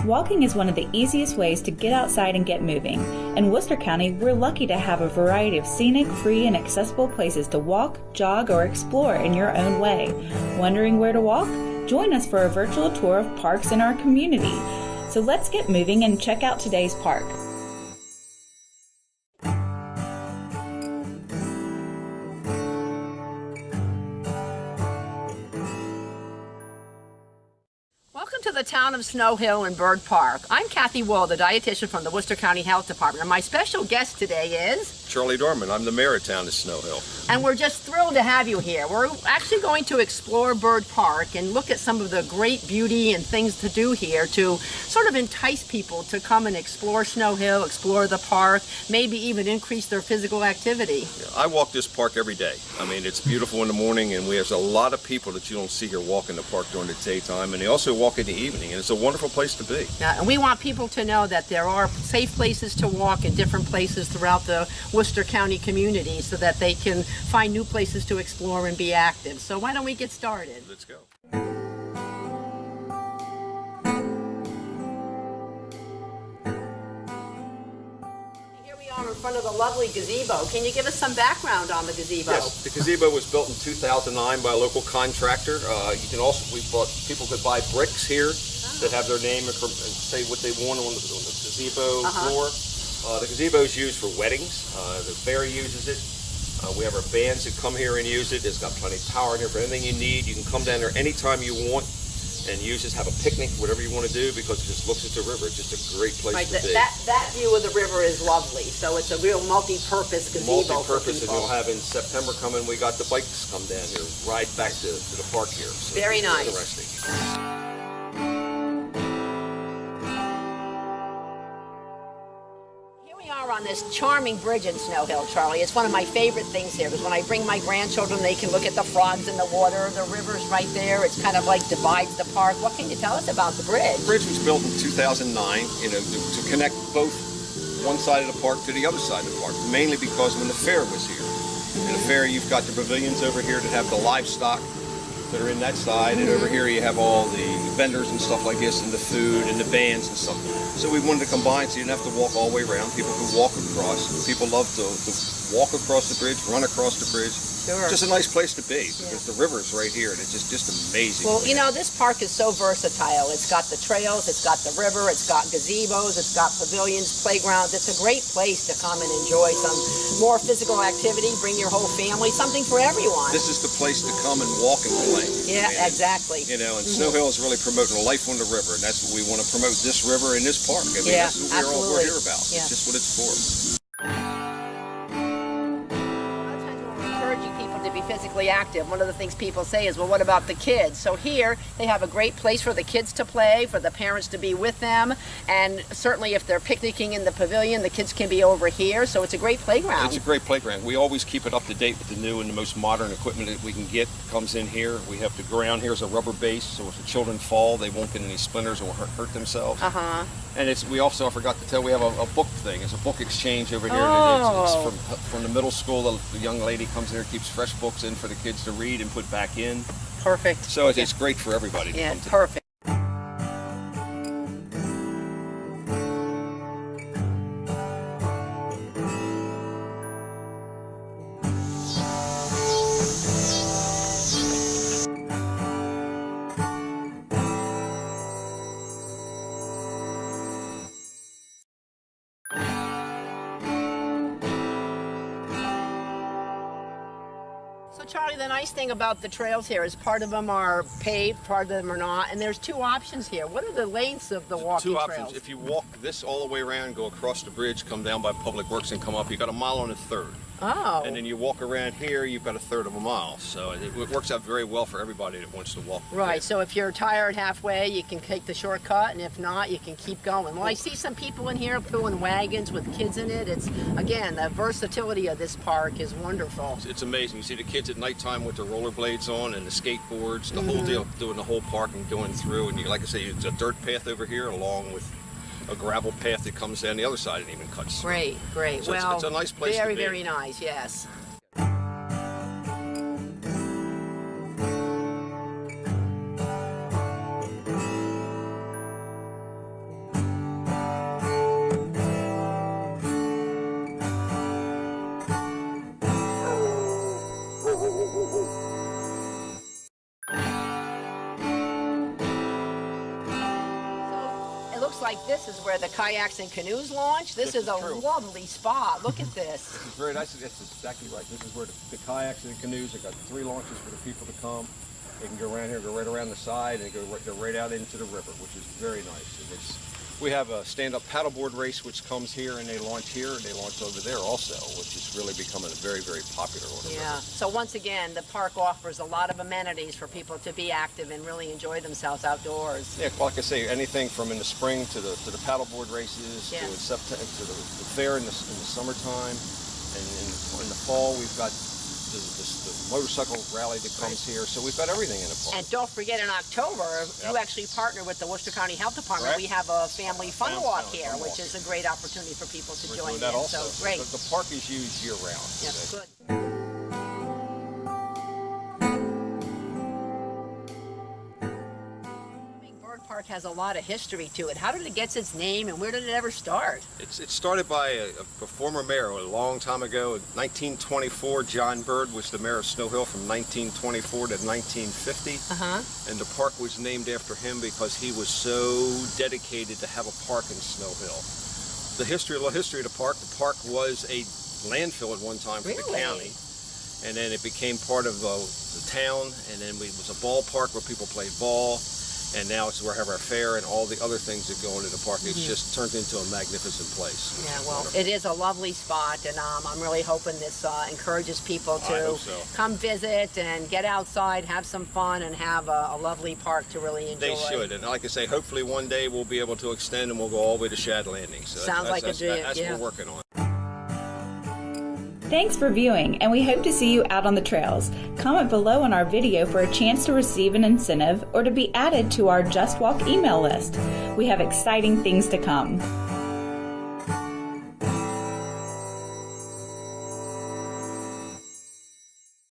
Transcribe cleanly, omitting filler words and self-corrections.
Walking is one of the easiest ways to get outside and get moving. In Worcester County, we're lucky to have a variety of scenic, free, and accessible places to walk, jog, or explore in your own way. Wondering where to walk? Join us for a virtual tour of parks in our community. So let's get moving and check out today's park. Welcome to the town of Snow Hill and Byrd Park. I'm Kathy Wool, the dietitian from the Worcester County Health Department, and my special guest today is Charlie Dorman. I'm the mayor of town of Snow Hill. And we're just thrilled to have you here. We're actually going to explore Byrd Park and look at some of the great beauty and things to do here to sort of entice people to come and explore Snow Hill, explore the park, maybe even increase their physical activity. Yeah, I walk this park every day. I mean, it's beautiful in the morning, and there's a lot of people that you don't see here walking the park during the daytime, and they also walk in the evening, and it's a wonderful place to be. And we want people to know that there are safe places to walk in different places throughout the Worcester County community so that they can find new places to explore and be active. So why don't we get started? Let's go. Here we are in front of the lovely gazebo. Can you give us some background on the gazebo? Yes, the gazebo was built in 2009 by a local contractor. You can also, people could buy bricks here that have their name and say what they want on the gazebo floor. The gazebo is used for weddings. The fair uses it. We have our bands that come here and use it. It's got plenty of power in here for anything you need. You can come down there anytime you want and use it, have a picnic, whatever you want to do, because it just looks at the river. It's just a great place to be. That view of the river is lovely. So it's a real multi-purpose gazebo. Multi-purpose, and you'll have in September coming, we got the bikes come down here, ride back to the park here. So very nice. Interesting. On this charming bridge in Snow Hill, Charlie. It's one of my favorite things here because when I bring my grandchildren, they can look at the frogs in the water. The river's right there. It's kind of like divides the park. What can you tell us about the bridge? The bridge was built in 2009, to connect both one side of the park to the other side of the park, mainly because when the fair was here. In the fair, you've got the pavilions over here that have the livestock that are in that side, and over here you have all the vendors and stuff like this, and the food and the bands and stuff. So we wanted to combine so you didn't have to walk all the way around. People could walk across. People love to walk across the bridge, run across the bridge. Sure. Just a nice place to be because the river's right here, and it's just amazing. Well, you know, this park is so versatile. It's got the trails, it's got the river, it's got gazebos, it's got pavilions, playgrounds. It's a great place to come and enjoy some more physical activity, bring your whole family, something for everyone. This is the place to come and walk and play. Yeah, exactly. You know, and Snow Hill is really promoting a life on the river, and that's what we want to promote, this river and this park. I mean, that's what we're here about. Yeah. It's just what it's for. To be physically active. One of the things people say is, well, what about the kids? So here they have a great place for the kids to play, for the parents to be with them, and certainly if they're picnicking in the pavilion, the kids can be over here, so it's a great playground. It's a great playground. We always keep it up to date with the new and the most modern equipment that we can get. Comes in here. We have the ground here is a rubber base, so if the children fall, they won't get any splinters or hurt themselves. And we also, I forgot to tell, we have a book thing. It's a book exchange over here. Oh. It's from the middle school. The young lady comes in here, keeps fresh books in for the kids to read and put back in. Perfect. So it's great for everybody to come to. Perfect. So Charlie, the nice thing about the trails here is part of them are paved, part of them are not, and there's two options here. What are the lengths of the walking trails? Two options. If you walk this all the way around, go across the bridge, come down by Public Works and come up, you got 1.1 miles. Oh. And then you walk around here, you've got 1/3 of a mile. So it works out very well for everybody that wants to walk. Right, so if you're tired halfway, you can take the shortcut, and if not, you can keep going. Well, I see some people in here pulling wagons with kids in it. It's, again, the versatility of this park is wonderful. It's amazing. You see the kids at nighttime with their rollerblades on and the skateboards, the whole deal, doing the whole park and going through. And like I say, it's a dirt path over here along with a gravel path that comes down the other side and even cuts through. Great, great. So well, it's a nice place to be. Very, very nice, yes. looks like this is where the Kayaks and Canoes launch. This is a true. lovely spot. Look at this. This is very nice. That's exactly right. This is where the kayaks and the canoes, they've got 3 launches for the people to come. They can go around here, go right around the side, and go right out into the river, which is very nice. And we have a stand-up paddleboard race which comes here, and they launch here, and they launch over there also, which is really becoming a very, very popular on the river. So once again, the park offers a lot of amenities for people to be active and really enjoy themselves outdoors. Yeah, like I say, anything from in the spring to the paddleboard races, to the fair in the summertime, and in the fall we've got the motorcycle rally that comes here, so we've got everything in the park. And don't forget, in October, you actually partner with the Worcester County Health Department. Correct. We have a family fun walk here, which is a great opportunity for people to join in. That also. So great. The park is used year-round. Yeah, good. Byrd Park has a lot of history to it. How did it get its name, and where did it ever start? It started by a former mayor a long time ago. In 1924, John Byrd was the mayor of Snow Hill from 1924 to 1950. And the park was named after him because he was so dedicated to have a park in Snow Hill. The history of the park was a landfill at one time for the county. And then it became part of the town, and then it was a ballpark where people played ball. And now it's where we have our fair and all the other things that go into the park. It's just turned into a magnificent place. Yeah, well, it is a lovely spot, and I'm really hoping this encourages people to come visit and get outside, have some fun, and have a lovely park to really enjoy. They should, and like I say, hopefully one day we'll be able to extend and we'll go all the way to Shad Landing. So Sounds like a dream. That's what we're working on. Thanks for viewing, and we hope to see you out on the trails. Comment below on our video for a chance to receive an incentive or to be added to our Just Walk email list. We have exciting things to come.